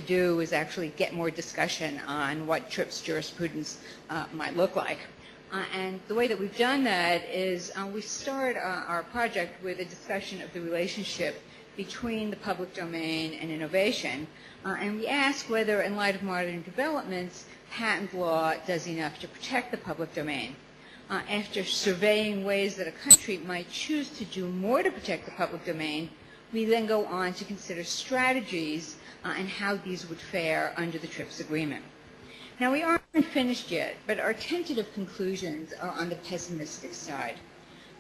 do is actually get more discussion on what TRIPS jurisprudence might look like. And the way that we've done that is we start our project with a discussion of the relationship between the public domain and innovation. And we ask whether, in light of modern developments, patent law does enough to protect the public domain. After surveying ways that a country might choose to do more to protect the public domain, we then go on to consider strategies and how these would fare under the TRIPS agreement. Now, we aren't finished yet, but our tentative conclusions are on the pessimistic side.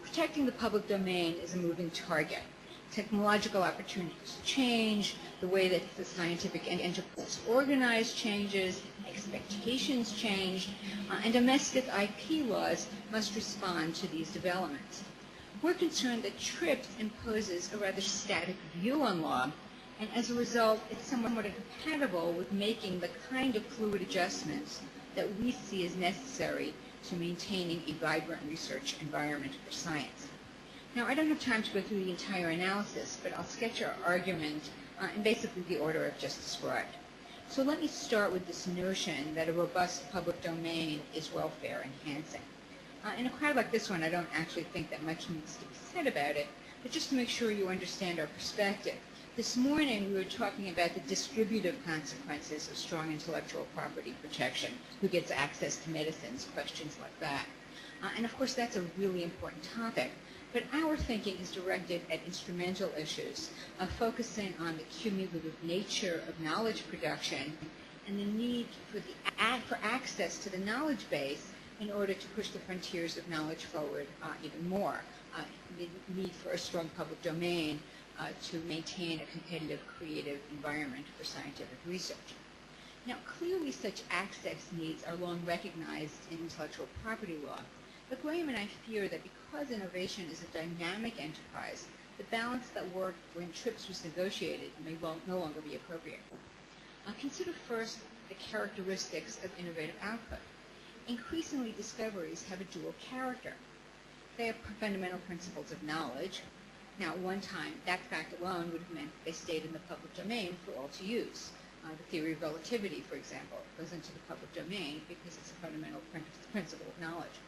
Protecting the public domain is a moving target. Technological opportunities change, the way that the scientific enterprise organized changes, expectations change, and domestic IP laws must respond to these developments. We're concerned that TRIPS imposes a rather static view on law, and as a result, it's somewhat incompatible with making the kind of fluid adjustments that we see as necessary to maintaining a vibrant research environment for science. Now, I don't have time to go through the entire analysis, but I'll sketch our argument in basically the order I've just described. So let me start with this notion that a robust public domain is welfare enhancing. In a crowd like this one, I don't actually think that much needs to be said about it, but just to make sure you understand our perspective. This morning, we were talking about the distributive consequences of strong intellectual property protection, who gets access to medicines, questions like that. And of course, that's a really important topic. But our thinking is directed at instrumental issues, focusing on the cumulative nature of knowledge production and the need for access to the knowledge base in order to push the frontiers of knowledge forward even more. The need for a strong public domain to maintain a competitive, creative environment for scientific research. Now, clearly such access needs are long recognized in intellectual property law, but Graham and I fear that because innovation is a dynamic enterprise, the balance that worked when TRIPS was negotiated may well no longer be appropriate. Consider first the characteristics of innovative output. Increasingly, discoveries have a dual character. They have fundamental principles of knowledge. Now, at one time, that fact alone would have meant they stayed in the public domain for all to use. The theory of relativity, for example, goes into the public domain because it's a fundamental principle of knowledge.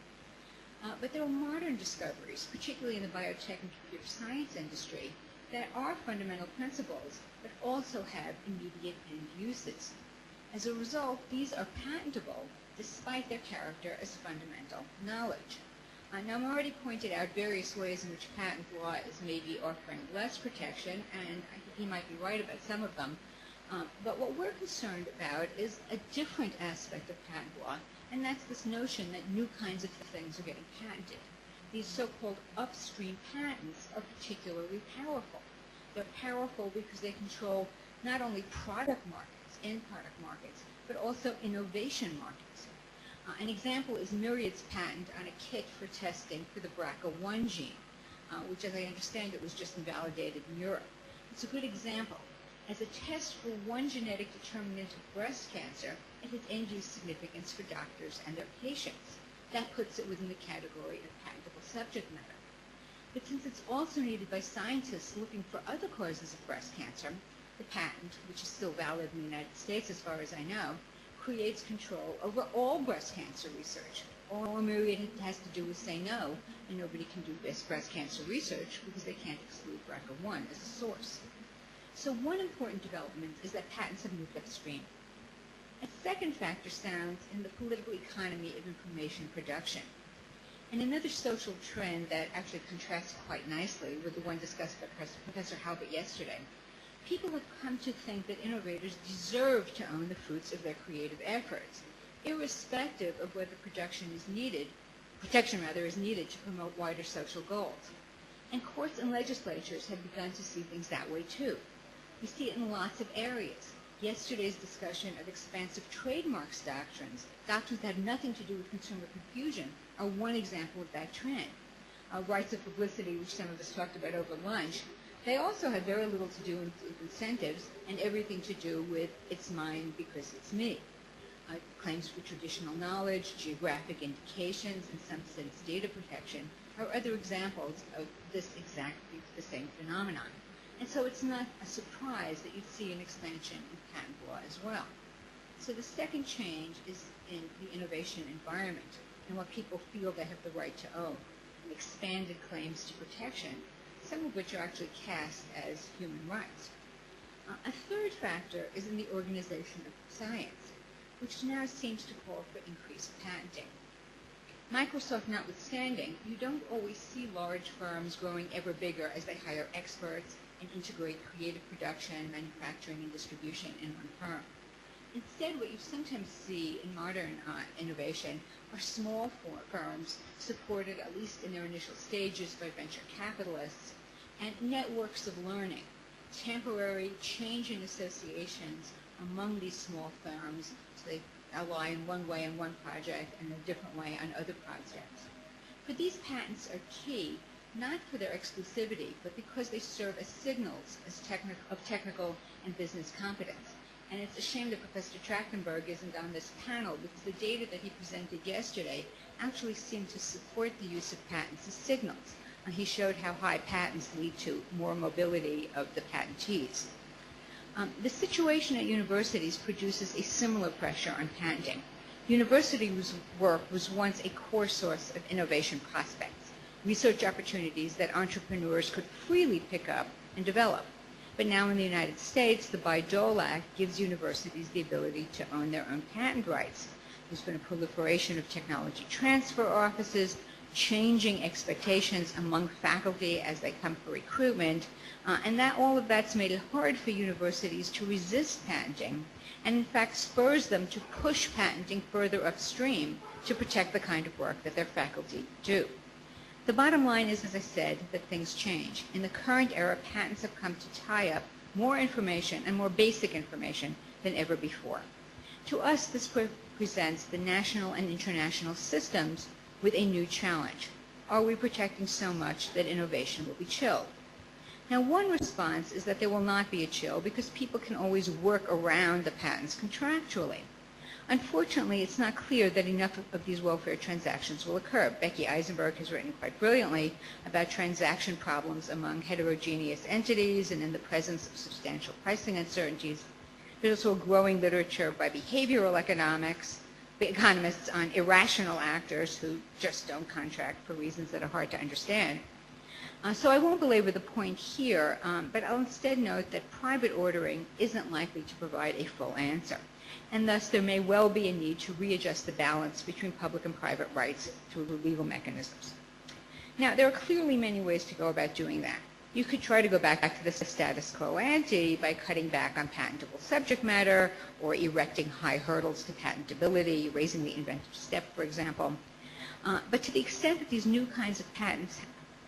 But there are modern discoveries, particularly in the biotech and computer science industry, that are fundamental principles, but also have immediate end uses. As a result, these are patentable despite their character as fundamental knowledge. Now, I've already pointed out various ways in which patent law is maybe offering less protection, and I think he might be right about some of them. But what we're concerned about is a different aspect of patent law, and that's this notion that new kinds of things are getting patented. These so-called upstream patents are particularly powerful. They're powerful because they control not only product markets, end product markets, but also innovation markets. An example is Myriad's patent on a kit for testing for the BRCA1 gene, which, as I understand it, was just invalidated in Europe. It's a good example. As a test for one genetic determinant of breast cancer, it has end-use significance for doctors and their patients. That puts it within the category of patentable subject matter. But since it's also needed by scientists looking for other causes of breast cancer, the patent, which is still valid in the United States as far as I know, creates control over all breast cancer research. All Myriad has to do is say no, and nobody can do breast cancer research because they can't exclude BRCA1 as a source. So one important development is that patents have moved upstream. A second factor sounds in the political economy of information production. And another social trend that actually contrasts quite nicely with the one discussed by Professor Halbert yesterday. People have come to think that innovators deserve to own the fruits of their creative efforts, irrespective of whether protection is needed to promote wider social goals. And courts and legislatures have begun to see things that way too. We see it in lots of areas. Yesterday's discussion of expansive trademarks doctrines that have nothing to do with consumer confusion, are one example of that trend. Rights of publicity, which some of us talked about over lunch, they also have very little to do with incentives and everything to do with it's mine because it's me. Claims for traditional knowledge, geographic indications, in some sense data protection are other examples of this exactly the same phenomenon. And so it's not a surprise that you'd see an expansion in patent law as well. So the second change is in the innovation environment and what people feel they have the right to own, and expanded claims to protection, some of which are actually cast as human rights. A third factor is in the organization of science, which now seems to call for increased patenting. Microsoft notwithstanding, you don't always see large firms growing ever bigger as they hire experts and integrate creative production, manufacturing, and distribution in one firm. Instead, what you sometimes see in modern innovation are small firms supported, at least in their initial stages, by venture capitalists, and networks of learning, temporary change in associations among these small firms, so they ally in one way on one project and a different way on other projects. But these patents are key, not for their exclusivity, but because they serve as signals of technical and business competence. And it's a shame that Professor Trachtenberg isn't on this panel, because the data that he presented yesterday actually seemed to support the use of patents as signals. He showed how high patents lead to more mobility of the patentees. The situation at universities produces a similar pressure on patenting. University work was once a core source of innovation prospects, research opportunities that entrepreneurs could freely pick up and develop. But now in the United States, the Bayh-Dole Act gives universities the ability to own their own patent rights. There's been a proliferation of technology transfer offices, changing expectations among faculty as they come for recruitment, and all of that's made it hard for universities to resist patenting, and in fact spurs them to push patenting further upstream to protect the kind of work that their faculty do. The bottom line is, as I said, that things change. In the current era, patents have come to tie up more information and more basic information than ever before. To us, this presents the national and international systems with a new challenge. Are we protecting so much that innovation will be chilled? Now, one response is that there will not be a chill because people can always work around the patents contractually. Unfortunately, it's not clear that enough of these welfare transactions will occur. Becky Eisenberg has written quite brilliantly about transaction problems among heterogeneous entities and in the presence of substantial pricing uncertainties. There's also a growing literature by behavioral economists on irrational actors who just don't contract for reasons that are hard to understand. So I won't belabor the point here, but I'll instead note that private ordering isn't likely to provide a full answer, and thus there may well be a need to readjust the balance between public and private rights through legal mechanisms. Now, there are clearly many ways to go about doing that. You could try to go back to the status quo ante by cutting back on patentable subject matter or erecting high hurdles to patentability, raising the inventive step, for example. But to the extent that these new kinds of patents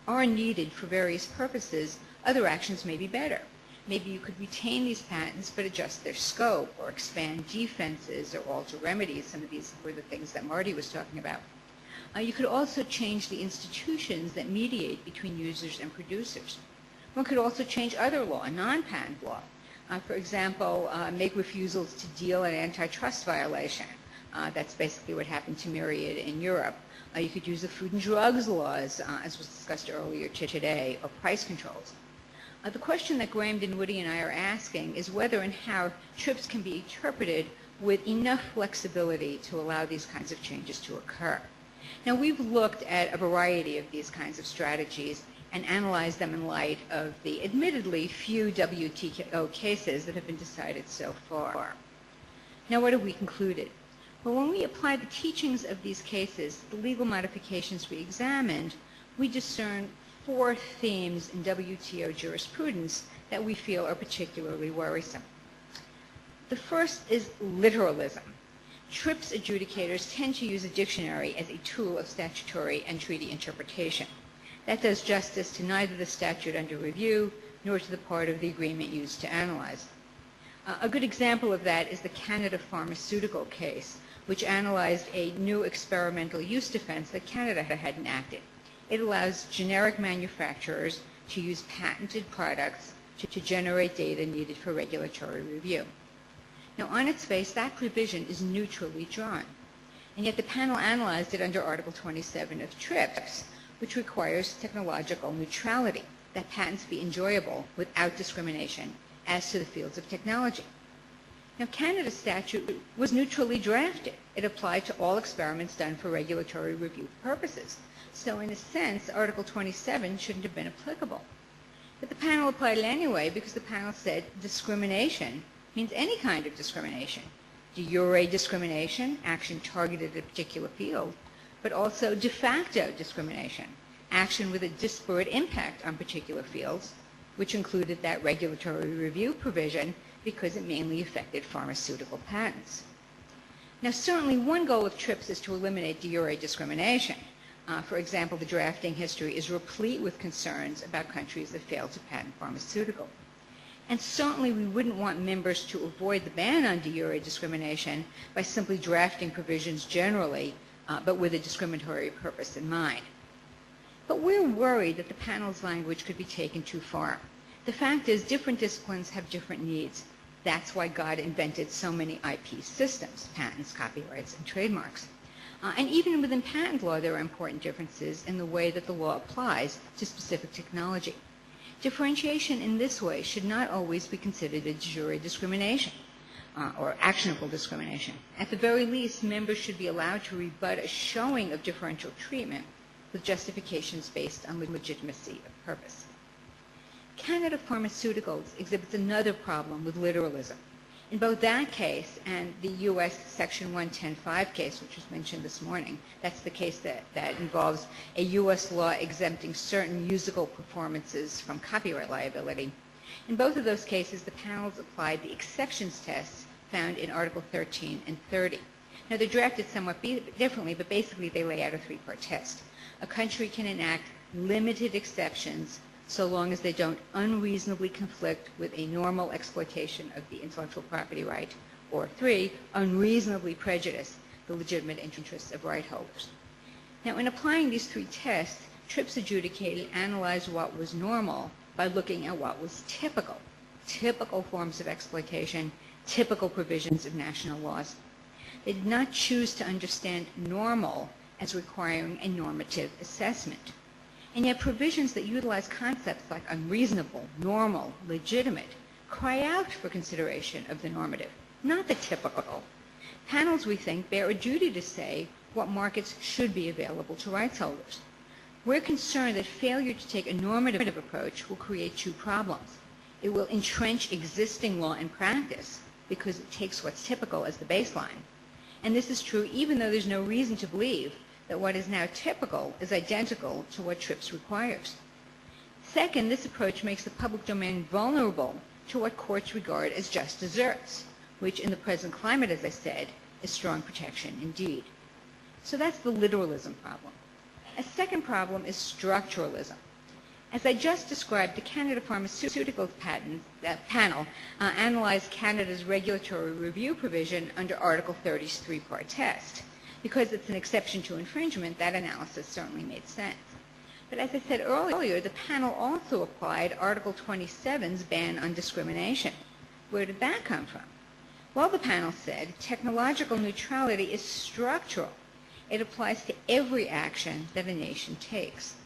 are needed for various purposes, other actions may be better. Maybe you could retain these patents but adjust their scope or expand defenses or alter remedies. Some of these were the things that Marty was talking about. You could also change the institutions that mediate between users and producers. One could also change other law, non-patent law. For example, make refusals to deal an antitrust violation. That's basically what happened to Myriad in Europe. You could use the food and drugs laws, as was discussed earlier today, or price controls. The question that Graham Dinwiddie and I are asking is whether and how TRIPS can be interpreted with enough flexibility to allow these kinds of changes to occur. Now, we've looked at a variety of these kinds of strategies and analyzed them in light of the admittedly few WTO cases that have been decided so far. Now, what have we concluded? Well, when we apply the teachings of these cases, the legal modifications we examined, we discern 4 themes in WTO jurisprudence that we feel are particularly worrisome. The first is literalism. TRIPS adjudicators tend to use a dictionary as a tool of statutory and treaty interpretation. That does justice to neither the statute under review nor to the part of the agreement used to analyze. A good example of that is the Canada Pharmaceutical case, which analyzed a new experimental use defense that Canada had enacted. It allows generic manufacturers to use patented products to generate data needed for regulatory review. Now, on its face, that provision is neutrally drawn, and yet the panel analyzed it under Article 27 of TRIPS, which requires technological neutrality. that patents be enjoyable without discrimination as to the fields of technology. Now, Canada's statute was neutrally drafted. It applied to all experiments done for regulatory review purposes. So in a sense, Article 27 shouldn't have been applicable. But the panel applied it anyway because the panel said discrimination means any kind of discrimination. De jure discrimination, action targeted at a particular field, but also de facto discrimination, action with a disparate impact on particular fields, which included that regulatory review provision because it mainly affected pharmaceutical patents. Now, certainly one goal of TRIPS is to eliminate de jure discrimination. For example, the drafting history is replete with concerns about countries that fail to patent pharmaceutical. And certainly we wouldn't want members to avoid the ban on de jure discrimination by simply drafting provisions generally, but with a discriminatory purpose in mind. But we're worried that the panel's language could be taken too far. The fact is, different disciplines have different needs. That's why God invented so many IP systems, patents, copyrights, and trademarks. And even within patent law, there are important differences in the way that the law applies to specific technology. Differentiation in this way should not always be considered a de jure discrimination or actionable discrimination. At the very least, members should be allowed to rebut a showing of differential treatment with justifications based on the legitimacy of purpose. Canada Pharmaceuticals exhibits another problem with literalism. In both that case and the U.S. Section 110.5 case, which was mentioned this morning, that's the case that involves a U.S. law exempting certain musical performances from copyright liability. In both of those cases, the panels applied the exceptions tests found in Article 13 and 30. Now, they're drafted somewhat differently, but basically they lay out a three-part test. A country can enact limited exceptions so long as they don't unreasonably conflict with a normal exploitation of the intellectual property right, or 3, unreasonably prejudice the legitimate interests of right holders. Now, in applying these three tests, TRIPS adjudicated analyzed what was normal by looking at what was typical forms of exploitation, typical provisions of national laws. They did not choose to understand normal as requiring a normative assessment. And yet provisions that utilize concepts like unreasonable, normal, legitimate, cry out for consideration of the normative, not the typical. Panels, we think, bear a duty to say what markets should be available to rights holders. We're concerned that failure to take a normative approach will create two problems. It will entrench existing law and practice because it takes what's typical as the baseline. And this is true even though there's no reason to believe that what is now typical is identical to what TRIPS requires. Second, this approach makes the public domain vulnerable to what courts regard as just desserts, which in the present climate, as I said, is strong protection indeed. So that's the literalism problem. A second problem is structuralism. As I just described, the Canada Pharmaceuticals panel analyzed Canada's regulatory review provision under Article 30's three-part test. Because it's an exception to infringement, that analysis certainly made sense. But as I said earlier, the panel also applied Article 27's ban on discrimination. Where did that come from? Well, the panel said technological neutrality is structural. It applies to every action that a nation takes.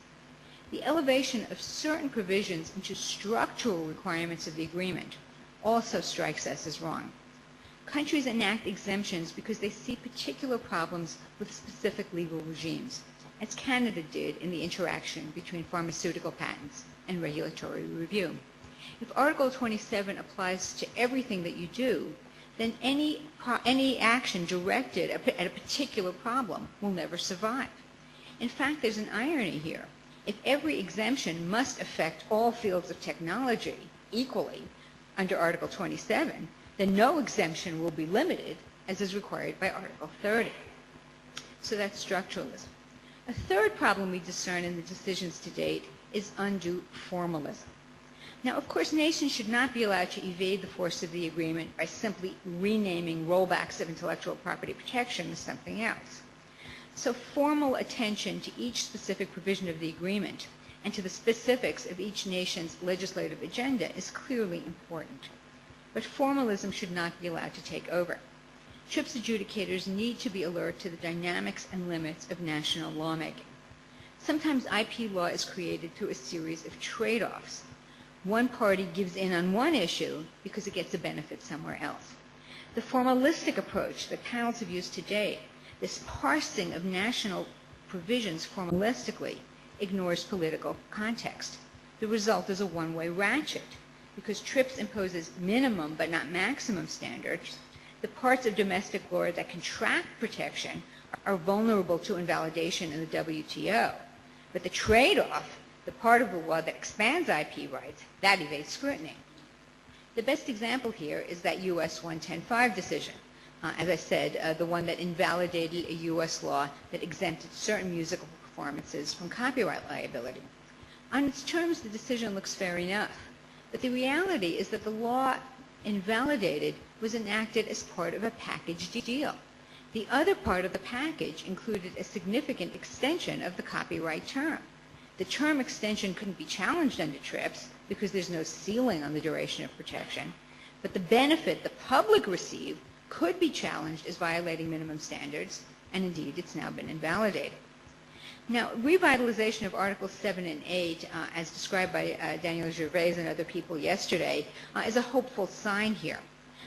The elevation of certain provisions into structural requirements of the agreement also strikes us as wrong. Countries enact exemptions because they see particular problems with specific legal regimes, as Canada did in the interaction between pharmaceutical patents and regulatory review. If Article 27 applies to everything that you do, then any action directed at a particular problem will never survive. In fact, there's an irony here. If every exemption must affect all fields of technology equally under Article 27, then no exemption will be limited as is required by Article 30. So that's structuralism. A third problem we discern in the decisions to date is undue formalism. Now, of course, nations should not be allowed to evade the force of the agreement by simply renaming rollbacks of intellectual property protection as something else. So formal attention to each specific provision of the agreement and to the specifics of each nation's legislative agenda is clearly important. But formalism should not be allowed to take over. TRIPS adjudicators need to be alert to the dynamics and limits of national lawmaking. Sometimes IP law is created through a series of trade-offs. One party gives in on one issue because it gets a benefit somewhere else. The formalistic approach that panels have used to date, this parsing of national provisions formalistically, ignores political context. The result is a one-way ratchet. Because TRIPS imposes minimum but not maximum standards, the parts of domestic law that contract protection are vulnerable to invalidation in the WTO. But the trade-off, the part of the law that expands IP rights, that evades scrutiny. The best example here is that U.S. 110.5 decision. As I said, the one that invalidated a U.S. law that exempted certain musical performances from copyright liability. On its terms, the decision looks fair enough. But the reality is that the law invalidated was enacted as part of a package deal. The other part of the package included a significant extension of the copyright term. The term extension couldn't be challenged under TRIPS because there's no ceiling on the duration of protection, but the benefit the public received could be challenged as violating minimum standards, and indeed it's now been invalidated. Now, revitalization of Articles 7 and 8, as described by Daniel Gervais and other people yesterday, is a hopeful sign here.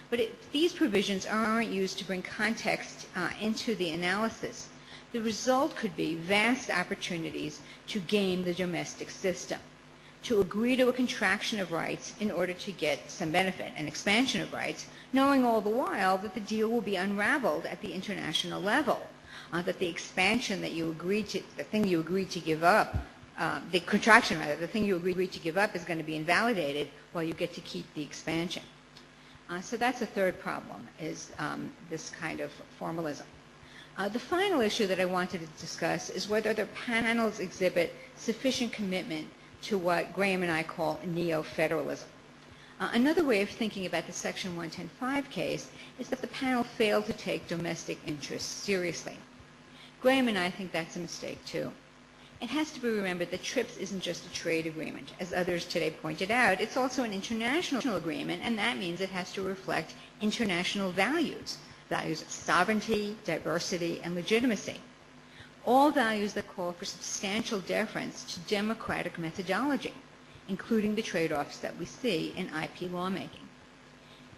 But these provisions aren't used to bring context into the analysis. The result could be vast opportunities to game the domestic system, to agree to a contraction of rights in order to get some benefit, an expansion of rights, knowing all the while that the deal will be unraveled at the international level. That the expansion that you agreed to, the thing you agreed to give up, the contraction rather, the thing you agreed to give up is going to be invalidated while you get to keep the expansion. So that's a third problem, is this kind of formalism. The final issue that I wanted to discuss is whether the panels exhibit sufficient commitment to what Graham and I call neo-federalism. Another way of thinking about the Section 110.5 case is that the panel failed to take domestic interests seriously. Graham and I think that's a mistake too. It has to be remembered that TRIPS isn't just a trade agreement. As others today pointed out, it's also an international agreement, and that means it has to reflect international values, values of sovereignty, diversity, and legitimacy. All values that call for substantial deference to democratic methodology, including the trade-offs that we see in IP lawmaking.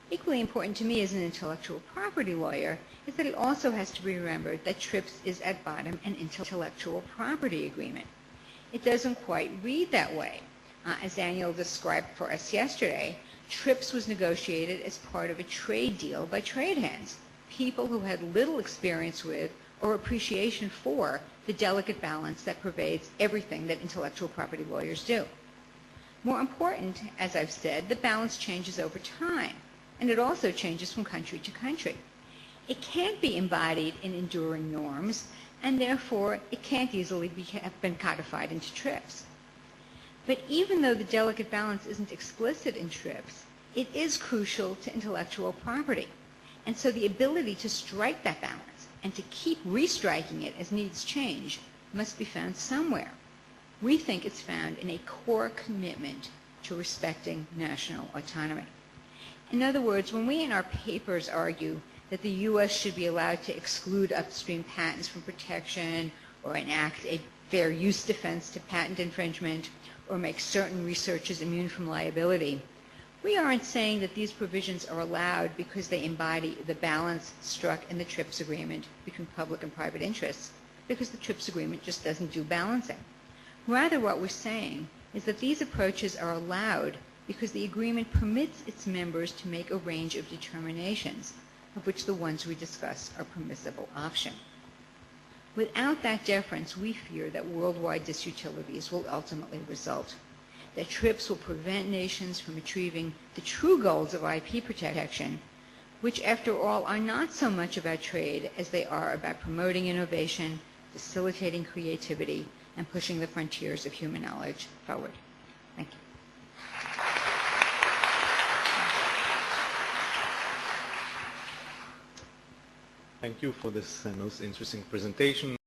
Equally important to me as an intellectual property lawyer is that it also has to be remembered that TRIPS is at bottom an intellectual property agreement. It doesn't quite read that way. As Daniel described for us yesterday, TRIPS was negotiated as part of a trade deal by trade hands, people who had little experience with or appreciation for the delicate balance that pervades everything that intellectual property lawyers do. More important, as I've said, the balance changes over time, and it also changes from country to country. It can't be embodied in enduring norms, and therefore it can't easily have been codified into TRIPS. But even though the delicate balance isn't explicit in TRIPS, it is crucial to intellectual property. And so the ability to strike that balance and to keep restriking it as needs change must be found somewhere. We think it's found in a core commitment to respecting national autonomy. In other words, when we in our papers argue that the U.S. should be allowed to exclude upstream patents from protection or enact a fair use defense to patent infringement or make certain researchers immune from liability, we aren't saying that these provisions are allowed because they embody the balance struck in the TRIPS agreement between public and private interests, because the TRIPS agreement just doesn't do balancing. Rather, what we're saying is that these approaches are allowed because the agreement permits its members to make a range of determinations, of which the ones we discuss are permissible option. Without that deference, we fear that worldwide disutilities will ultimately result, that TRIPS will prevent nations from achieving the true goals of IP protection, which after all are not so much about trade as they are about promoting innovation, facilitating creativity, and pushing the frontiers of human knowledge forward. Thank you. Thank you for this most interesting presentation.